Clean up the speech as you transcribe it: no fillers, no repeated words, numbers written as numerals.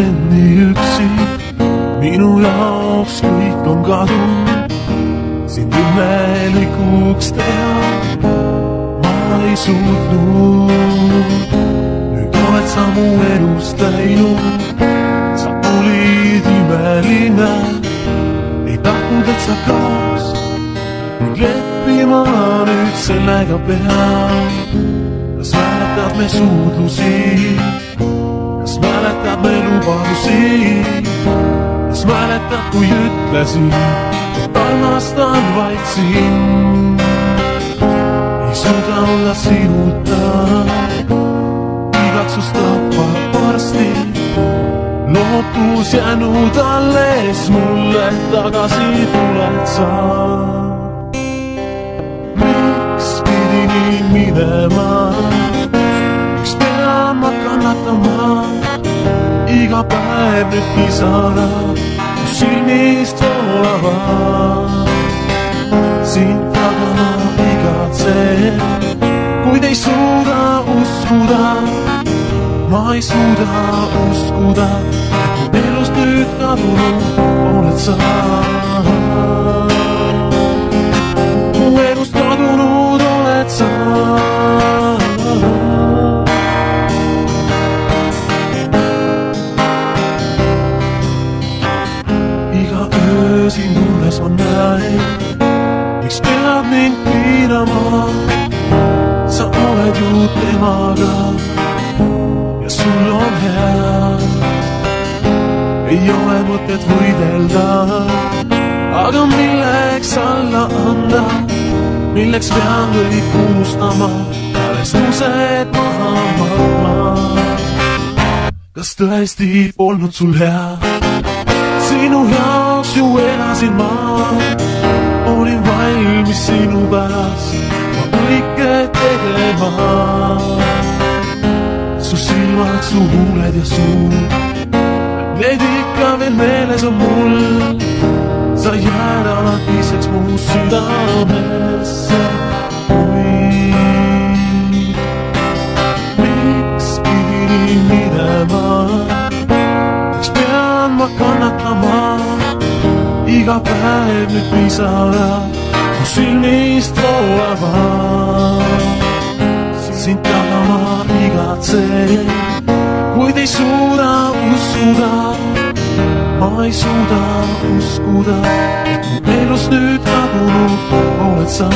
olen nii üksi, minu jaoks kõik on kadunud. Sind õnnelikuks teha ma ei suutnud. Nüüd oled sa mu elust läinud, sa olid imeline, ei tahtnud, et sa kaoks. Nüüd leppima nüüd sellega peab. Kas mäletad me suudlusi? Kas mäletad me lubadusi? Kas mäletad, kui ütlesin, et armastan vaid sind? Ei suuda olla sinuta, igatsus tapab varsti. Lootus jäänud alles mulle, tagasi tuled sa. Miks pidi nii minema? Miks pean ma kannatama? Iga päev nüüd pisara mu silmist voolavad. Sind taga ma igatsen, kuid ei suuda uskuda. Ma ei suuda uskuda, et mu elust nüüd kadunud oled sa. Mu elust kadunud oled sa. Iga öö sind unnes ma näen, miks pead mind piirama? Sa oled ju temaga ja sul on hea. Ei ole mõtet võidelda, aga milleks alla anda? Milleks pean kõik unustama, mälestused maha magma? Kas tõesti polnud sul hea? Sinu jaoks ju elasin ma, olin valmis sinu pärast ma kõike tegema. Su silmad, su huuled ja suu, need ikka veel meeles on mul. Sa jääd alatiseks mu südamesse. Miks pidi minema? Miks pean ma kannatama? Iga päev nüüd pisara mu silmist voolavad. Sind taga ma igatsen, kuid ei suuda uskuda. Ma ei suuda uskuda, et mu elust nüüd kadunud oled sa.